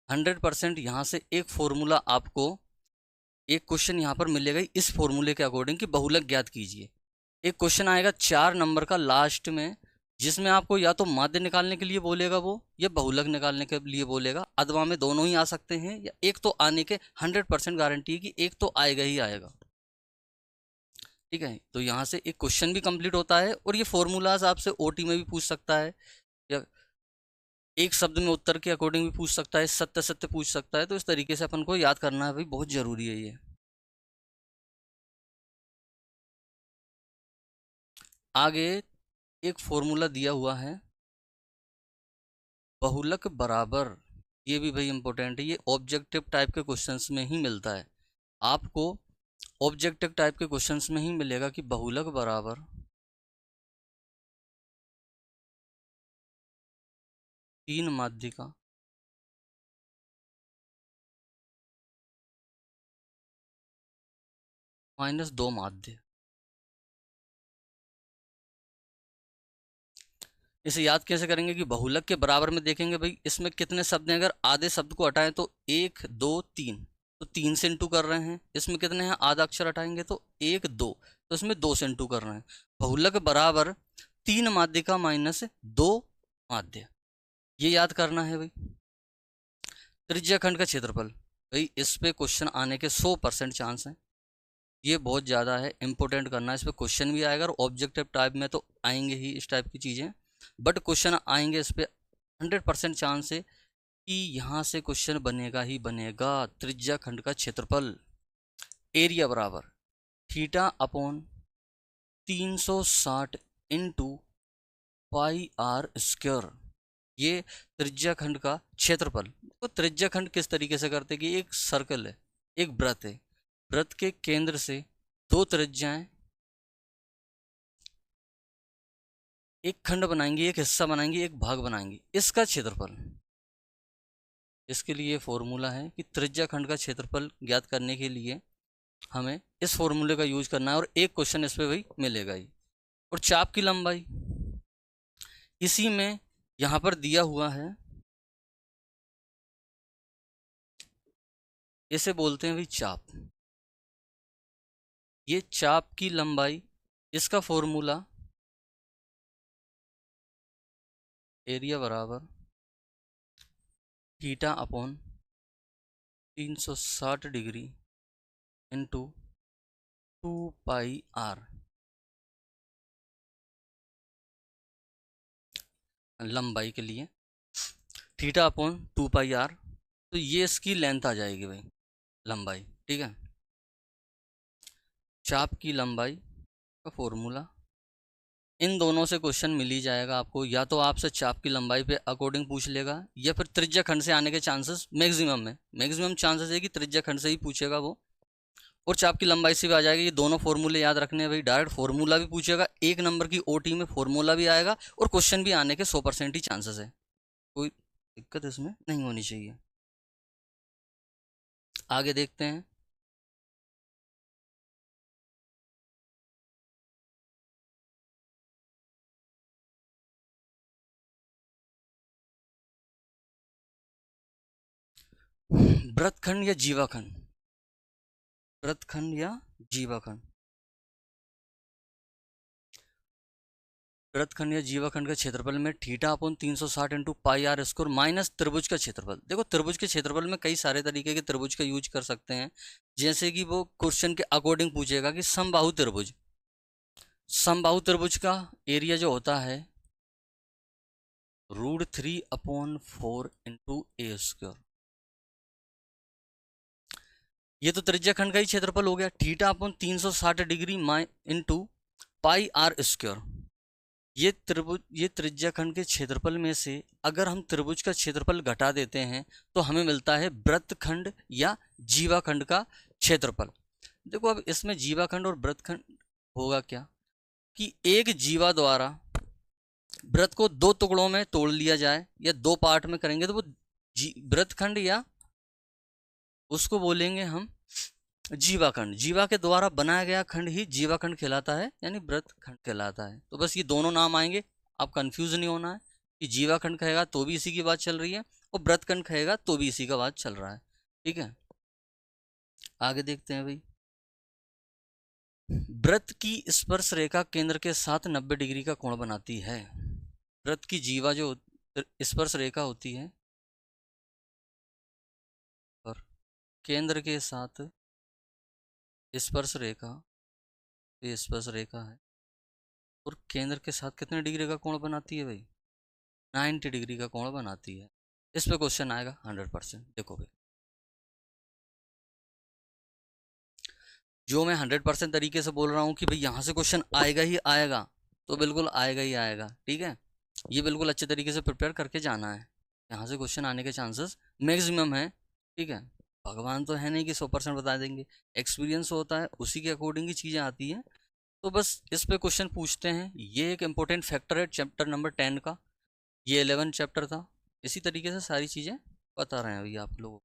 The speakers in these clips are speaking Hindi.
100% यहाँ से एक फॉर्मूला आपको, एक क्वेश्चन यहाँ पर मिलेगा इस फॉर्मूले के अकॉर्डिंग कि बहुलक ज्ञात कीजिए। एक क्वेश्चन आएगा 4 नंबर का लास्ट में, जिसमें आपको या तो माध्य निकालने के लिए बोलेगा वो, या बहुलक निकालने के लिए बोलेगा। अथवा में दोनों ही आ सकते हैं, या एक तो आने के 100% गारंटी है कि एक तो आएगा ही आएगा। ठीक है, तो यहाँ से एक क्वेश्चन भी कंप्लीट होता है, और ये फॉर्मूलाज आपसे ओटी में भी पूछ सकता है, या एक शब्द में उत्तर के अकॉर्डिंग भी पूछ सकता है, सत्य सत्य पूछ सकता है। तो इस तरीके से अपन को याद करना भी बहुत जरूरी है ये। आगे एक फॉर्मूला दिया हुआ है बहुलक बराबर, ये भी भाई इंपॉर्टेंट है, ये ऑब्जेक्टिव टाइप के क्वेश्चंस में ही मिलता है आपको। ऑब्जेक्टिव टाइप के क्वेश्चंस में ही मिलेगा कि बहुलक बराबर 3 माध्यिका माइनस 2 माध्य। इसे याद कैसे करेंगे कि बहुलक के बराबर में देखेंगे भाई इसमें कितने शब्द हैं, अगर आधे शब्द को हटाएं तो 1 2 3, तो 3 से इंटू कर रहे हैं। इसमें कितने हैं, आधा अक्षर हटाएंगे तो 1 2, तो इसमें 2 से इंटू कर रहे हैं। बहुलक बराबर 3 माध्यिका माइनस 2 माध्य, ये याद करना है भाई। त्रिज्या खंड का क्षेत्रफल, भाई इस पे क्वेश्चन आने के 100% चांस है, ये बहुत ज़्यादा है, इंपॉर्टेंट करना है। इस पे क्वेश्चन भी आएगा, और ऑब्जेक्टिव टाइप में तो आएंगे ही इस टाइप की चीज़ें, बट क्वेश्चन आएंगे इस पे 100% चांस है कि यहाँ से क्वेश्चन बनेगा ही बनेगा। त्रिज्या खंड का क्षेत्रफल, एरिया बराबर theta upon 360 into pi R square, ये त्रिज्या खंड का क्षेत्रफल। तो त्रिज्या खंड किस तरीके से करते हैं कि एक सर्कल है, एक वृत्त है, वृत्त के केंद्र से 2 त्रिज्याएं एक खंड बनाएंगी, एक हिस्सा बनाएंगी, एक भाग बनाएंगी, इसका क्षेत्रफल। इसके लिए फॉर्मूला है कि त्रिज्या खंड का क्षेत्रफल ज्ञात करने के लिए हमें इस फॉर्मूले का यूज करना है, और एक क्वेश्चन इस पे भाई मिलेगा ही। और चाप की लंबाई इसी में यहां पर दिया हुआ है, इसे बोलते हैं भाई चाप। ये चाप की लंबाई, इसका फॉर्मूला एरिया बराबर theta upon 360 degree into 2 pi R, लंबाई के लिए थीटा अपॉन 2 पाई आर, तो ये इसकी लेंथ आ जाएगी भाई, लंबाई। ठीक है, चाप की लंबाई का फॉर्मूला, इन दोनों से क्वेश्चन मिल ही जाएगा आपको, या तो आपसे चाप की लंबाई पे अकॉर्डिंग पूछ लेगा, या फिर त्रिज्या खंड से आने के चांसेस मैक्सिमम है, मैक्सिमम चांसेस है कि त्रिज्या खंड से ही पूछेगा वो, और चाप की लंबाई से भी आ जाएगा। ये दोनों फॉर्मूले याद रखने हैं भाई, डायरेक्ट फॉर्मूला भी पूछेगा, 1 नंबर की ओटी में फॉर्मूला भी आएगा, और क्वेश्चन भी आने के 100% ही चांसेस है, कोई दिक्कत इसमें नहीं होनी चाहिए। आगे देखते हैं। वृत्तखंड या जीवाखंड, वृत्तखंड या जीवाखंड, वृत्तखंड या जीवाखंड के क्षेत्रफल में theta upon 360 into pi R square minus त्रिभुज का क्षेत्रफल। देखो त्रिभुज के क्षेत्रफल में कई सारे तरीके के त्रिभुज का यूज कर सकते हैं, जैसे कि वो क्वेश्चन के अकॉर्डिंग पूछेगा कि समबाहु त्रिभुज, समबाहु त्रिभुज का एरिया जो होता है √3/4 इंटू ए स्क्वायर, ये तो त्रिज्या खंड का ही क्षेत्रफल हो गया। Theta upon 360 degree into pi R square, ये त्रिभुज, ये त्रिज्या खंड के क्षेत्रफल में से अगर हम त्रिभुज का क्षेत्रफल घटा देते हैं तो हमें मिलता है वृत्तखंड या जीवाखंड का क्षेत्रफल। देखो अब इसमें जीवाखंड और वृत्तखंड होगा क्या कि एक जीवा द्वारा वृत्त को 2 टुकड़ों में तोड़ लिया जाए, या 2 पार्ट में करेंगे तो वो वृत्तखंड, या उसको बोलेंगे हम जीवाखंड। जीवा के द्वारा बनाया गया खंड ही जीवाखंड कहलाता है, यानी वृत्तखंड कहलाता है। तो बस ये दोनों नाम आएंगे, आप कंफ्यूज नहीं होना है कि जीवाखंड कहेगा तो भी इसी की बात चल रही है, और वृत्तखंड कहेगा तो भी इसी का बात चल रहा है। ठीक है, आगे देखते हैं भाई। वृत्त की स्पर्श रेखा केंद्र के साथ 90 डिग्री का कोण बनाती है। वृत्त की जीवा जो स्पर्श रेखा होती है और केंद्र के साथ स्पर्श रेखा, ये स्पर्श रेखा है और केंद्र के साथ कितने डिग्री का कोण बनाती है भाई? 90 डिग्री का कोण बनाती है। इस पे क्वेश्चन आएगा 100%। देखो भाई, जो मैं 100% तरीके से बोल रहा हूँ कि भाई यहाँ से क्वेश्चन आएगा ही आएगा, तो बिल्कुल आएगा ही आएगा। ठीक है, ये बिल्कुल अच्छे तरीके से प्रिपेयर करके जाना है, यहाँ से क्वेश्चन आने के चांसेस मैक्सिमम है। ठीक है, भगवान तो है नहीं कि 100% बता देंगे, एक्सपीरियंस होता है, उसी के अकॉर्डिंग ही चीज़ें आती हैं। तो बस इस पे क्वेश्चन पूछते हैं। ये एक इम्पोर्टेंट फैक्टर है चैप्टर नंबर 10 का, ये 11 चैप्टर था। इसी तरीके से सारी चीज़ें बता रहे हैं भैया आप लोगों को।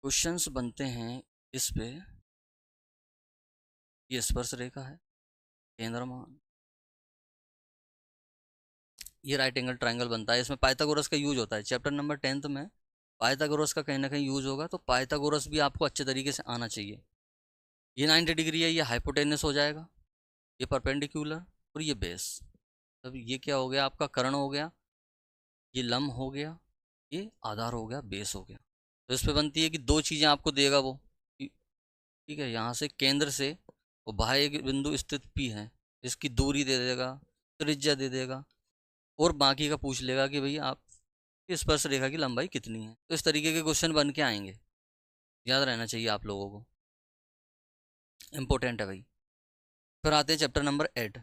क्वेश्चंस बनते हैं इस पे। ये स्पर्श रेखा है, केंद्र मान, ये राइट एंगल ट्रायंगल बनता है। इसमें पाइथागोरस का यूज होता है। चैप्टर नंबर 10 में पाइथागोरस का कहीं ना कहीं यूज होगा, तो पाइथागोरस भी आपको अच्छे तरीके से आना चाहिए। ये 90 डिग्री है, ये हाइपोटेनस हो जाएगा, ये परपेंडिकुलर और ये बेस। तब ये क्या हो गया आपका? कर्ण हो गया, ये लंब हो गया, ये आधार हो गया, बेस हो गया। तो इस पे बनती है कि दो चीज़ें आपको देगा वो। ठीक है, यहाँ से केंद्र से वो बाह्य एक बिंदु स्थित पी है, इसकी दूरी दे देगा, त्रिज्या दे देगा, और बाकी का पूछ लेगा कि भैया आप स्पर्श रेखा की लंबाई कितनी है। तो इस तरीके के क्वेश्चन बन के आएंगे, याद रहना चाहिए आप लोगों को, इम्पोर्टेंट है भाई। फिर आते हैं चैप्टर नंबर 8।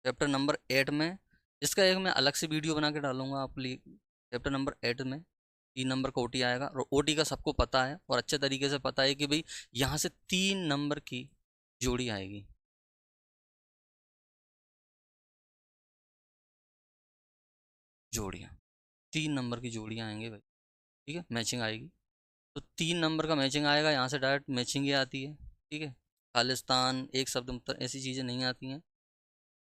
चैप्टर नंबर 8 में इसका एक मैं अलग से वीडियो बना के डालूंगा आप लिए। चैप्टर नंबर 8 में 3 नंबर का ओटी आएगा, और ओटी का सबको पता है और अच्छे तरीके से पता है कि भाई यहाँ से 3 नंबर की जोड़ी आएगी। जोड़ियाँ, 3 नंबर की जोड़ियाँ आएंगे भाई। ठीक है, मैचिंग आएगी, तो 3 नंबर का मैचिंग आएगा। यहाँ से डायरेक्ट मैचिंग ही आती है। ठीक है, खालिस्तान, एक शब्द उत्तर, ऐसी चीज़ें नहीं आती हैं।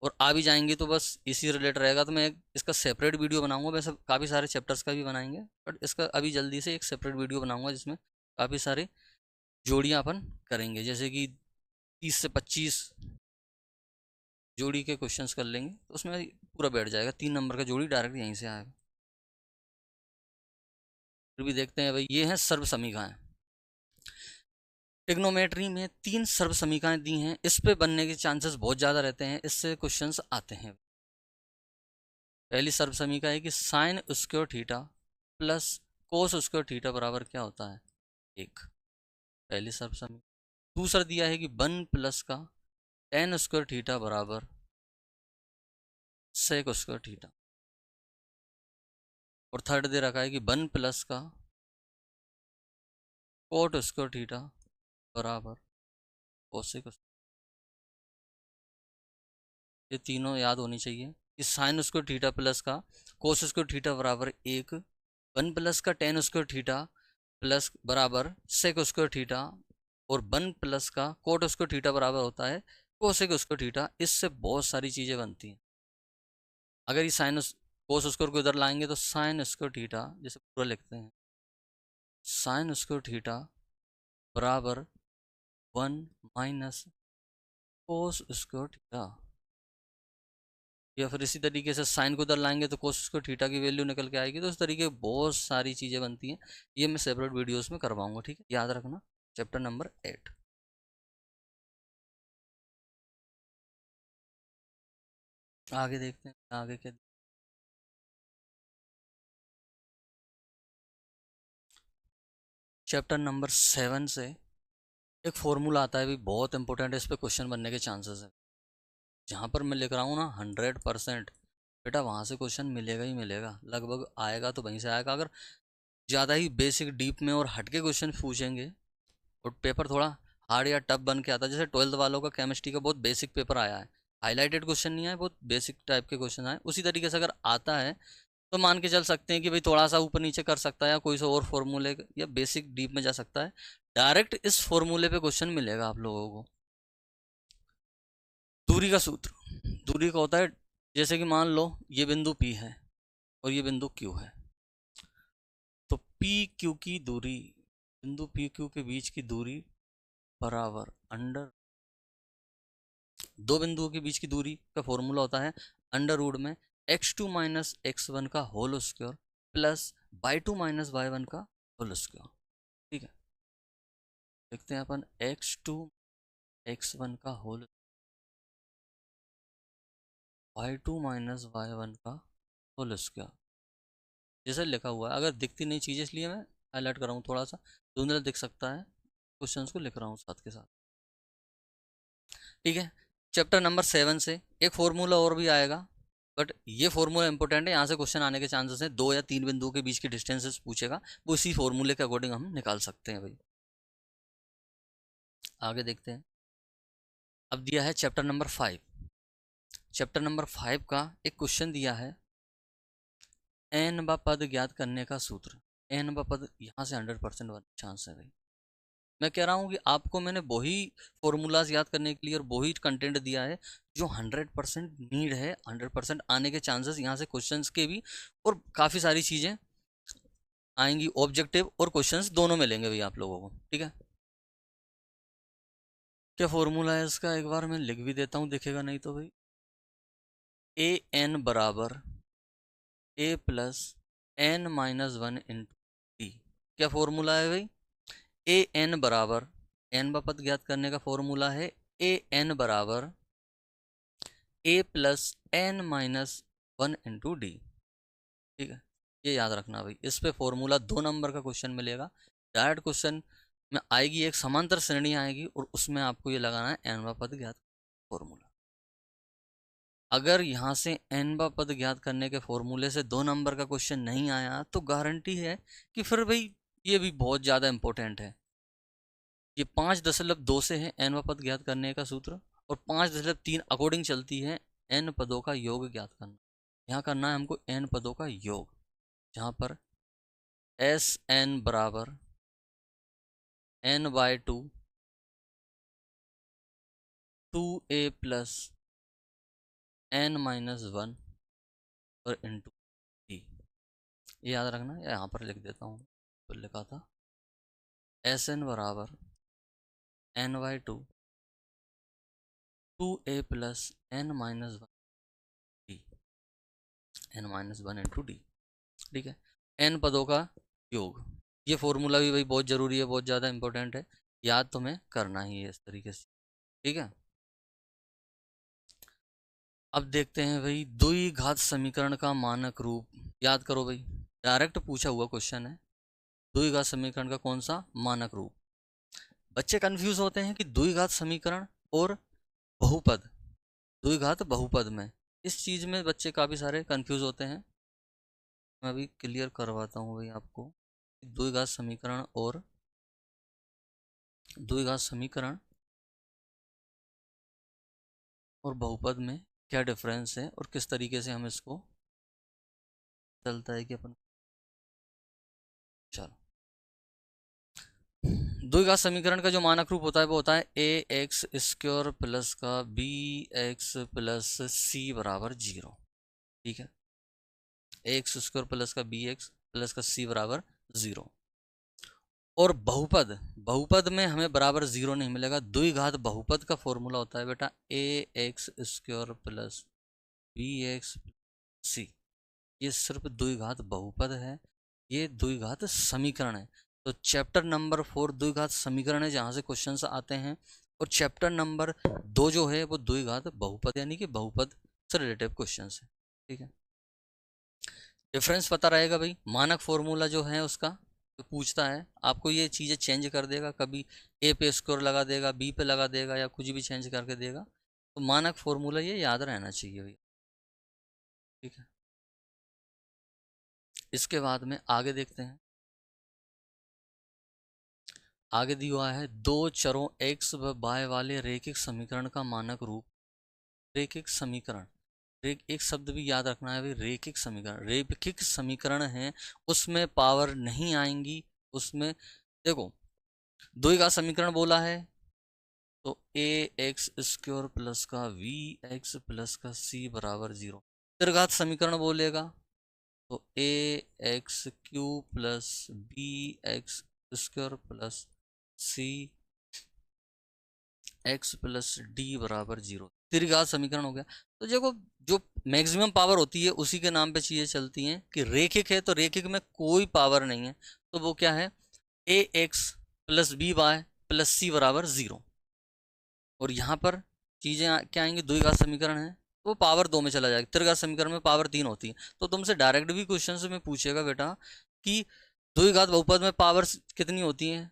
और आ भी जाएंगी तो बस इसी रिलेटेड रहेगा। तो मैं इसका सेपरेट वीडियो बनाऊंगा। वैसे काफ़ी सारे चैप्टर्स का भी बनाएंगे, बट इसका अभी जल्दी से एक सेपरेट वीडियो बनाऊंगा जिसमें काफ़ी सारे जोड़ियाँ अपन करेंगे, जैसे कि 30 से 25 जोड़ी के क्वेश्चंस कर लेंगे, तो उसमें पूरा बैठ जाएगा। 3 नंबर का जोड़ी डायरेक्ट यहीं से आएगा। फिर भी देखते हैं भाई, ये हैं सर्व समीकरण। ट्रिग्नोमेट्री में 3 सर्व समीकरण दी हैं, इस पे बनने के चांसेस बहुत ज़्यादा रहते हैं, इससे क्वेश्चंस आते हैं। पहली सर्व समीकरण है कि sine square theta plus cos square theta बराबर क्या होता है? 1। पहली सर्व समीकरण। दूसरा दिया है कि 1 प्लस का टेन स्क्वायर थीटा बराबर सेक स्क्वायर थीटा। और थर्ड दे रखा है कि 1 प्लस का कोट स्क्वायर थीटा बराबर कोसेक। ये तीनों याद होनी चाहिए कि साइन स्क्वायर थीटा प्लस का कोस स्क्वायर थीटा बराबर 1, 1 प्लस का टेन स्क्वायर थीटा प्लस बराबर सेक स्क्वायर थीटा, और 1 प्लस का कोट स्क्वायर थीटा बराबर होता है कोसेक स्क्वायर थीटा। इससे बहुत सारी चीज़ें बनती हैं। अगर ये साइन कोस स्क्वायर को इधर लाएंगे तो साइन स्क्वायर थीटा, जैसे पूरा लिखते हैं, साइन स्क्वायर थीटा बराबर 1 माइनस कोस स्क्वायर थीटा। या फिर इसी तरीके से साइन को उधर लाएंगे तो कोस स्क्वायर थीटा की वैल्यू निकल के आएगी। तो इस तरीके की बहुत सारी चीज़ें बनती हैं, ये मैं सेपरेट वीडियोस में करवाऊंगा। ठीक है, याद रखना। Chapter number 8। आगे देखते हैं आगे क्या। चैप्टर नंबर 7 से एक फॉर्मूला आता है भी, बहुत इंपॉर्टेंट है, इस पर क्वेश्चन बनने के चांसेस है। जहाँ पर मैं लिख रहा हूँ ना 100%, बेटा वहाँ से क्वेश्चन मिलेगा ही मिलेगा, लगभग आएगा तो वहीं से आएगा। अगर ज़्यादा ही बेसिक डीप में और हटके क्वेश्चन पूछेंगे और पेपर थोड़ा हार्ड या टफ बन के आता है, जैसे 12th वालों का केमिस्ट्री का बहुत बेसिक पेपर आया है, हाईलाइटेड क्वेश्चन नहीं आए, बहुत बेसिक टाइप के क्वेश्चन आए, उसी तरीके से अगर आता है तो मान के चल सकते हैं कि भाई थोड़ा सा ऊपर नीचे कर सकता है, या कोई सा और फॉर्मूले या बेसिक डीप में जा सकता है। डायरेक्ट इस फॉर्मूले पे क्वेश्चन मिलेगा आप लोगों को। दूरी का सूत्र, दूरी का होता है, जैसे कि मान लो ये बिंदु P है और ये बिंदु Q है। तो पी क्यू की दूरी, बिंदु पी क्यू के बीच की दूरी बराबर अंडर, दो बिंदुओं के बीच की दूरी का फॉर्मूला होता है अंडर रूट में x2 माइनस x1 का whole square plus y2 minus y1 का होल स्क्वायर। ठीक है, देखते हैं अपन x2 x1 का होल, y2 माइनस y1 का होल स्क्वायर, जैसे लिखा हुआ है। अगर दिखती नहीं चीज़ इसलिए मैं हाईलाइट कर रहा हूँ, थोड़ा सा धुंधला दिख सकता है, क्वेश्चंस को लिख रहा हूँ साथ के साथ। ठीक है, चैप्टर नंबर 7 से एक फॉर्मूला और भी आएगा, बट ये फॉर्मूला इंपॉर्टेंट है, यहाँ से क्वेश्चन आने के चांसेस हैं। 2 या 3 बिंदुओं के बीच की डिस्टेंसेस पूछेगा, वो इसी फॉर्मूले के अकॉर्डिंग हम निकाल सकते हैं भाई। आगे देखते हैं। अब दिया है चैप्टर नंबर 5। चैप्टर नंबर 5 का एक क्वेश्चन दिया है, एन व पद ज्ञात करने का सूत्र। एन व पद यहाँ से 100% चांस है भाई। मैं कह रहा हूँ कि आपको मैंने वही फॉर्मूलाज याद करने के लिए और वही कंटेंट दिया है जो 100% नीड है, 100% आने के चांसेस यहाँ से क्वेश्चंस के भी, और काफ़ी सारी चीज़ें आएंगी, ऑब्जेक्टिव और क्वेश्चंस दोनों मिलेंगे भाई आप लोगों को। ठीक है, क्या फॉर्मूला है इसका, एक बार मैं लिख भी देता हूँ, दिखेगा नहीं तो भाई। ए एन बराबर A plus N minus 1 into D. क्या फॉर्मूला है भाई? ए एन बराबर, एन व पद ज्ञात करने का फॉर्मूला है ए एन बराबर A plus N minus 1 into D. ठीक है, ये याद रखना भाई। इस पे फॉर्मूला 2 नंबर का क्वेश्चन मिलेगा, डायरेक्ट क्वेश्चन में आएगी, एक समांतर श्रेणी आएगी और उसमें आपको ये लगाना है एन व पद ज्ञात फॉर्मूला। अगर यहाँ से एन व पद ज्ञात करने के फॉर्मूले से 2 नंबर का क्वेश्चन नहीं आया तो गारंटी है कि फिर भाई ये भी बहुत ज़्यादा इंपॉर्टेंट है। ये 5.2 से है एन व पद ज्ञात करने का सूत्र, और 5.3 अकॉर्डिंग चलती है एन पदों का योग ज्ञात करना। यहाँ करना है हमको एन पदों का योग, जहाँ पर एस एन बराबर N by two A plus N minus 1 और इंटू डी। ये याद रखना, यहाँ पर लिख देता हूँ, तो लिखा था एस एन बराबर n by two A plus N minus 1 d, n minus 1 into D. ठीक है, एन पदों का योग। ये फॉर्मूला भी भाई बहुत ज़रूरी है, बहुत ज़्यादा इंपॉर्टेंट है, याद तुम्हें करना ही है इस तरीके से। ठीक है, अब देखते हैं भाई द्विघात समीकरण का मानक रूप। याद करो भाई, डायरेक्ट पूछा हुआ क्वेश्चन है, द्विघात समीकरण का कौन सा मानक रूप। बच्चे कंफ्यूज होते हैं कि द्विघात समीकरण और बहुपद, द्विघात बहुपद में, इस चीज़ में बच्चे काफ़ी सारे कंफ्यूज होते हैं। मैं अभी क्लियर करवाता हूँ भाई आपको, द्विघात समीकरण और द्विघात समीकरण और बहुपद में क्या डिफरेंस है और किस तरीके से हम इसको चलता है कि अपन। चलो, द्विघात समीकरण का जो मानक रूप होता है वो होता है ए एक्स स्क्वायर प्लस का बी एक्स प्लस सी बराबर 0। ठीक है, ए एक्स स्क्वायर प्लस का बी एक्स प्लस का सी बराबर 0। और बहुपद, बहुपद में हमें बराबर 0 नहीं मिलेगा। द्विघात बहुपद का फॉर्मूला होता है बेटा A X square plus B X C. ये सिर्फ द्विघात बहुपद है, ये द्विघात समीकरण है। तो चैप्टर नंबर 4 द्विघात समीकरण है, जहाँ से क्वेश्चंस आते हैं, और चैप्टर नंबर 2 जो है वो द्विघात बहुपद यानी कि बहुपद से रिलेटेड क्वेश्चंस है। ठीक है, डिफरेंस पता रहेगा भाई, मानक फॉर्मूला जो है उसका तो पूछता है आपको, ये चीज़ें चेंज कर देगा, कभी ए पे स्कोर लगा देगा, बी पे लगा देगा, या कुछ भी चेंज करके देगा। तो मानक फॉर्मूला ये याद रहना चाहिए भाई। ठीक है, इसके बाद में आगे देखते हैं। आगे दिया हुआ है दो चरों x व y वाले रैखिक समीकरण का मानक रूप। रैखिक समीकरण, एक शब्द भी याद रखना है भाई, रैखिक समीकरण। रैखिक समीकरण है, उसमें पावर नहीं आएंगी, उसमें देखो द्विघात समीकरण बोला है तो ए एक्स स्क्वायर प्लस का वी एक्स प्लस का सी बराबर 0। त्रिघात समीकरण बोलेगा तो A X cube plus B X square plus C X plus D बराबर 0, त्रिघात समीकरण हो गया। तो देखो, जो मैक्सिमम पावर होती है उसी के नाम पे चीजें चलती हैं कि रेखिक है तो रेखिक में कोई पावर नहीं है, तो वो क्या है, A X plus B Y plus C बराबर 0। और यहाँ पर चीजें क्या आएंगी, द्विघात समीकरण है तो वो पावर 2 में चला जाएगा, त्रिघात समीकरण में पावर 3 होती है। तो तुमसे डायरेक्ट भी क्वेश्चन में पूछेगा बेटा कि द्विघात बहुपद में पावर कितनी होती है,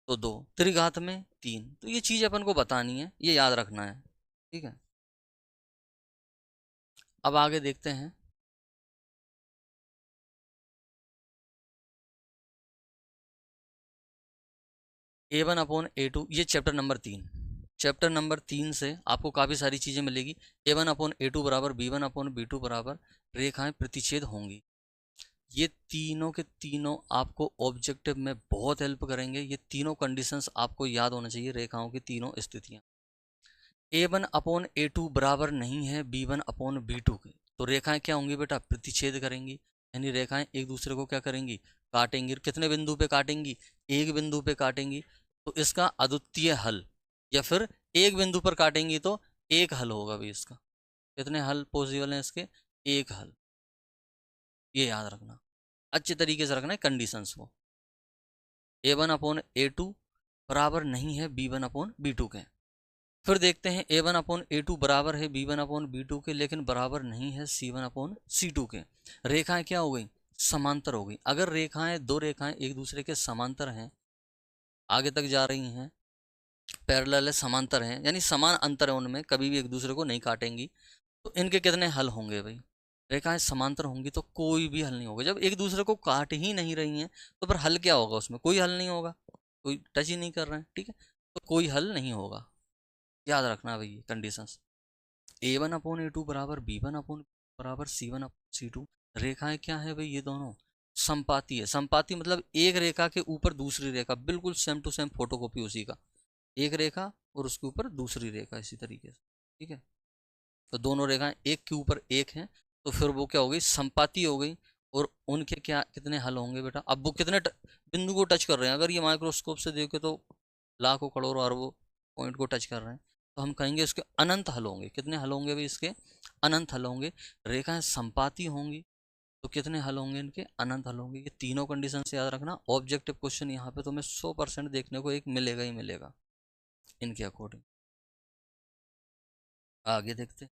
तो 2, त्रिघात में 3। तो ये चीज अपन को बतानी है, ये याद रखना है, ठीक है। अब आगे देखते हैं। A1/A2, ये चैप्टर नंबर 3 से आपको काफ़ी सारी चीज़ें मिलेगी। A1/A2 बराबर B1/B2 बराबर रेखाएं प्रतिच्छेद होंगी। ये तीनों के तीनों आपको ऑब्जेक्टिव में बहुत हेल्प करेंगे। ये तीनों कंडीशंस आपको याद होना चाहिए, रेखाओं की तीनों स्थितियां। A1/A2 बराबर नहीं है B1/B2 के, तो रेखाएं क्या होंगी बेटा, प्रतिच्छेद करेंगी। यानी रेखाएं एक दूसरे को क्या करेंगी, काटेंगी। कितने बिंदु पे काटेंगी, एक बिंदु पे काटेंगी। तो इसका अद्वितीय हल, या फिर एक बिंदु पर काटेंगी तो एक हल होगा भी इसका। कितने हल पॉसिबल हैं इसके, एक हल। ये याद रखना, अच्छे तरीके से रखना है कंडीशंस को। A1/A2 बराबर नहीं है B1/B2 के। फिर देखते हैं A1/A2 बराबर है B1/B2 के, लेकिन बराबर नहीं है C1/C2 के। रेखाएं क्या हो गई, समांतर हो गई। अगर रेखाएं, दो रेखाएं एक दूसरे के समांतर हैं, आगे तक जा रही हैं, पैरेलल है, समांतर हैं, यानी समान अंतर है उनमें, कभी भी एक दूसरे को नहीं काटेंगी, तो इनके कितने हल होंगे भाई। रेखाएं समांतर होंगी तो कोई भी हल नहीं होगा। जब एक दूसरे को काट ही नहीं रही हैं तो फिर हल क्या होगा, उसमें कोई हल नहीं होगा, कोई टच ही नहीं कर रहे हैं, ठीक है। तो कोई हल नहीं होगा, याद रखना भाई ये कंडीशंस। A1/A2 बराबर B1/ बराबर C1/C2। रेखाएं क्या है भाई, ये दोनों संपाती है। संपाती मतलब एक रेखा के ऊपर दूसरी रेखा, बिल्कुल सेम टू सेम फोटोकॉपी उसी का, एक रेखा और उसके ऊपर दूसरी रेखा इसी तरीके से, ठीक है। तो दोनों रेखाएं एक के ऊपर एक हैं, तो फिर वो क्या हो गई, संपाती हो गई। और उनके क्या कितने हल होंगे बेटा, अब वो कितने बिंदु को टच कर रहे हैं, अगर ये माइक्रोस्कोप से देखे तो लाखों करोड़ों अरबों पॉइंट को टच कर रहे हैं, तो हम कहेंगे इसके अनंत हल होंगे। कितने हल होंगे भाई इसके, अनंत हल होंगे। रेखाएं संपाती होंगी तो कितने हल होंगे इनके, अनंत हल होंगे। ये तीनों कंडीशन से याद रखना। ऑब्जेक्टिव क्वेश्चन यहाँ पे तुम्हें 100% देखने को एक मिलेगा ही मिलेगा इनके अकॉर्डिंग। आगे देखते हैं।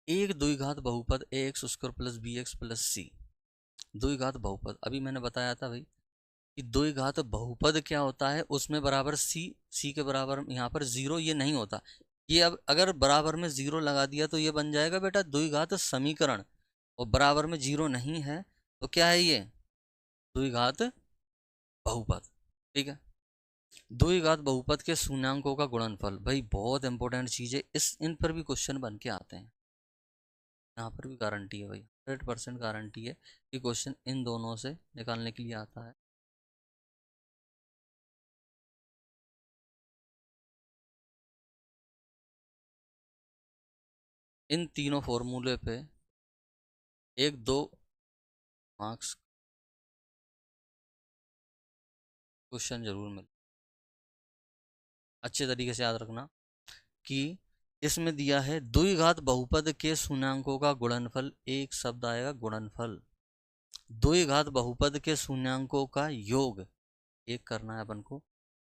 एक द्विघात बहुपद A X square plus B X plus C. द्विघात बहुपद, अभी मैंने बताया था भाई कि द्विघात बहुपद क्या होता है, उसमें बराबर सी, सी के बराबर यहाँ पर 0 ये नहीं होता। ये अब अगर बराबर में 0 लगा दिया तो ये बन जाएगा बेटा द्विघात समीकरण, और बराबर में 0 नहीं है तो क्या है ये, द्विघात बहुपद, ठीक है। द्विघात बहुपद के शून्यांकों का गुणनफल, भाई बहुत इंपॉर्टेंट चीज है, इस इन पर भी क्वेश्चन बन के आते हैं। यहाँ पर भी गारंटी है भाई, 100% गारंटी है कि क्वेश्चन इन दोनों से निकालने के लिए आता है। इन तीनों फॉर्मूले पे 1-2 मार्क्स क्वेश्चन जरूर मिले, अच्छे तरीके से याद रखना कि इसमें दिया है द्विघात बहुपद के शून्यांकों का गुणनफल, एक शब्द आएगा गुणनफल। द्विघात बहुपद के शून्यांकों का योग, एक करना है अपन को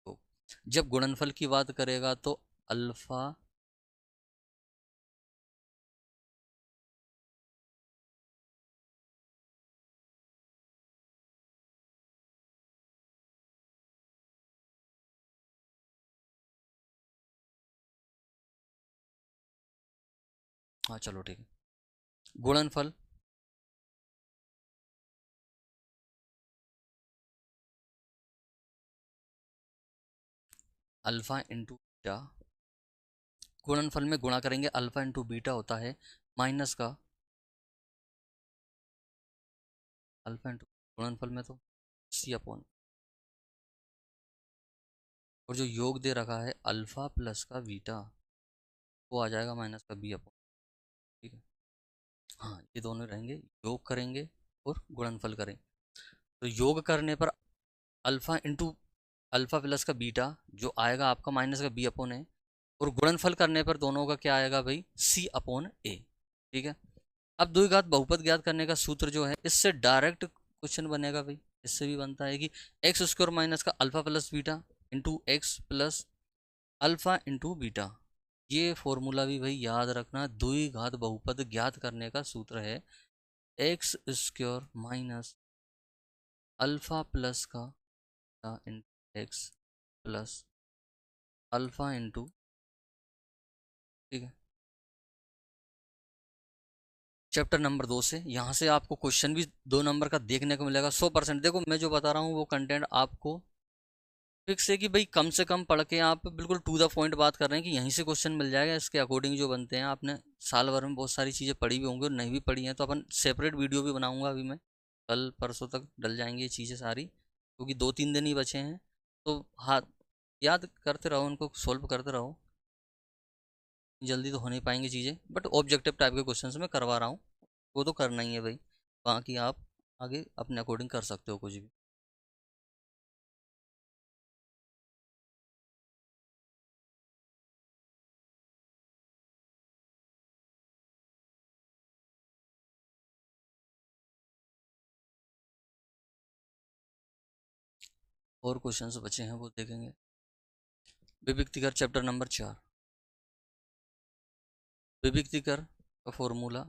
योग। जब गुणनफल की बात करेगा तो अल्फा, हाँ चलो ठीक है, गुणनफल अल्फा इंटू बीटा, गुणनफल में गुणा करेंगे, अल्फा इंटू बीटा होता है माइनस का अल्फा इंटू, गुणनफल में तो सी अपॉन, और जो योग दे रखा है अल्फा प्लस का बीटा, वो आ जाएगा माइनस का बी अपॉन, ठीक है। हाँ ये दोनों रहेंगे, योग करेंगे और गुणनफल करें तो योग करने पर अल्फा इंटू अल्फा प्लस का बीटा जो आएगा आपका माइनस का बी अपॉन ए, और गुणनफल करने पर दोनों का क्या आएगा भाई, सी अपॉन ए। ठीक है, अब द्विघात बहुपद ज्ञात करने का सूत्र जो है, इससे डायरेक्ट क्वेश्चन बनेगा भाई। इससे भी बनता है कि एक्स स्क्वायर माइनस का alpha plus beta into x plus alpha into beta. ये फॉर्मूला भी भाई याद रखना, द्विघात बहुपद ज्ञात करने का सूत्र है x square minus alpha plus का एक्स प्लस अल्फा इंटू, ठीक है, चैप्टर नंबर 2 से। यहाँ से आपको क्वेश्चन भी 2 नंबर का देखने को मिलेगा 100%। देखो मैं जो बता रहा हूँ वो कंटेंट आपको फिक्स है कि भाई कम से कम पढ़ के आप बिल्कुल टू द पॉइंट बात कर रहे हैं कि यहीं से क्वेश्चन मिल जाएगा, इसके अकॉर्डिंग जो बनते हैं। आपने साल भर में बहुत सारी चीज़ें पढ़ी भी होंगी और नहीं भी पढ़ी हैं, तो अपन सेपरेट वीडियो भी बनाऊंगा अभी मैं, कल परसों तक डल जाएंगी ये चीज़ें सारी, क्योंकि 2-3 दिन ही बचे हैं। तो हाँ, याद करते रहो, उनको सोल्व करते रहो, जल्दी तो हो नहीं पाएंगी चीज़ें, बट ऑब्जेक्टिव टाइप के क्वेश्चन मैं करवा रहा हूँ, वो तो करना ही है भाई। बाकी आप आगे अपने अकॉर्डिंग कर सकते हो कुछ भी। और क्वेश्चंस बचे हैं वो देखेंगे। विभक्तिकर चैप्टर नंबर 4। विभक्तिकर का फॉर्मूला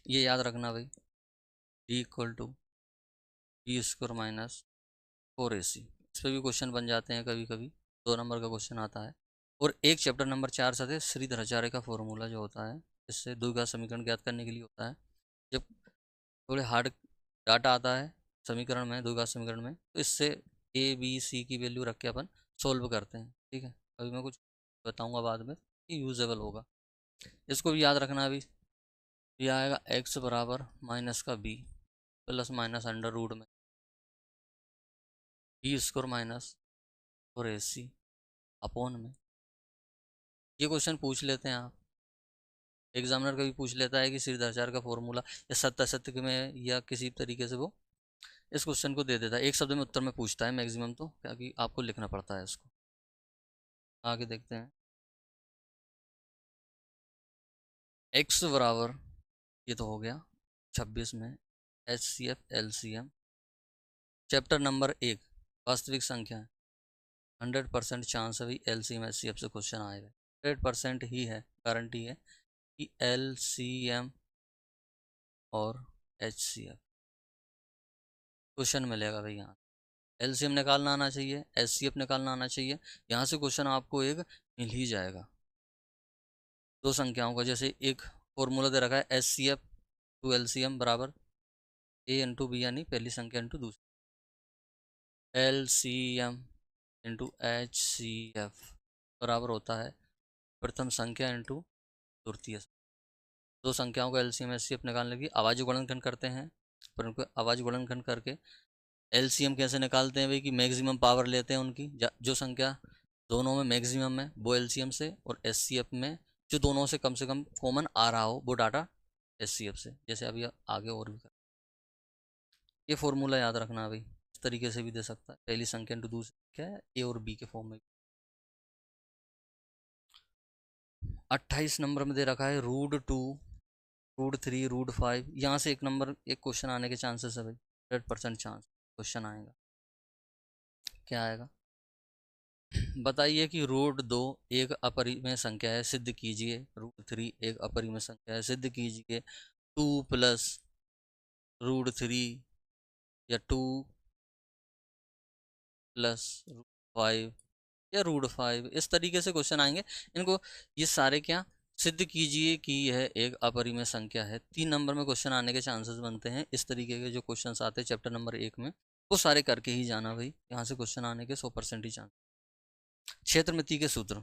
ये याद रखना भाई, D equal to b square minus 4ac। इस पर भी क्वेश्चन बन जाते हैं कभी कभी, 2 नंबर का क्वेश्चन आता है। और एक चैप्टर नंबर 4 से श्रीधराचार्य का फॉर्मूला जो होता है, इससे द्विघात समीकरण ज्ञात करने के लिए होता है। जब थोड़े हार्ड डाटा आता है समीकरण में, द्विघात समीकरण में, तो इससे ए बी सी की वैल्यू रख के अपन सोल्व करते हैं। ठीक है, अभी मैं कुछ बताऊंगा बाद में, ये यूजेबल होगा, इसको भी याद रखना। अभी ये आएगा एक्स बराबर माइनस का B plus minus under root में B square minus 4ac upon में। ये क्वेश्चन पूछ लेते हैं आप, एग्जामिनर कभी पूछ लेता है कि श्रीधराचार्य का फॉर्मूला या सत्य असत्य में या किसी तरीके से वो इस क्वेश्चन को दे देता है, एक शब्द में उत्तर में पूछता है मैक्सिमम, तो क्या कि आपको लिखना पड़ता है इसको। आगे देखते हैं, एक्स बराबर, ये तो हो गया 26 में HCF LCM चैप्टर नंबर 1 वास्तविक संख्या है। 100% चांस है भाई LCM HCF से क्वेश्चन आएगा, 100% ही है, गारंटी है कि LCM और HCF क्वेश्चन मिलेगा भाई। यहाँ LCM निकालना आना चाहिए, HCF निकालना आना चाहिए, यहाँ से क्वेश्चन आपको एक मिल ही जाएगा। 2 संख्याओं का, जैसे एक फॉर्मूला दे रखा है HCF टू LCM बराबर A इंटू बी, यानी पहली संख्या इंटू दूसरी, LCM इंटू HCF बराबर होता है प्रथम संख्या इंटू तृतीय। 2 संख्याओं का LCM HCF निकालने की आवाज़ गुणनखंड करते हैं, पर उनको आवाज़ गुणनखंड करके LCM कैसे निकालते हैं भाई, कि मैक्सिमम पावर लेते हैं उनकी, जो संख्या दोनों में मैक्सिमम है वो LCM से, और HCF में जो दोनों से कम कॉमन आ रहा हो वो डाटा HCF से। जैसे अभी आगे और भी कर, ये फॉर्मूला याद रखना भाई, इस तरीके से भी दे सकता है, पहली संख्या इंटू दूसरी क्या है, A और B के फॉर्म में। 28 नंबर में दे रखा है √2 √3 √5, यहाँ से एक नंबर एक क्वेश्चन आने के चांसेस है भाई, 100% चांस क्वेश्चन आएगा। क्या आएगा बताइए कि √2 एक अपरिमेय संख्या है, सिद्ध कीजिए। √3 एक अपरिमेय संख्या है, सिद्ध कीजिए। 2 प्लस √3 या 2 प्लस √5 या √5, इस तरीके से क्वेश्चन आएंगे। इनको ये सारे क्या सिद्ध कीजिए कि यह एक अपरिमेय संख्या है, 3 नंबर में क्वेश्चन आने के चांसेस बनते हैं। इस तरीके के जो क्वेश्चंस आते हैं चैप्टर नंबर 1 में, वो सारे करके ही जाना भाई, यहाँ से क्वेश्चन आने के 100% ही चांस। क्षेत्रमिति के सूत्र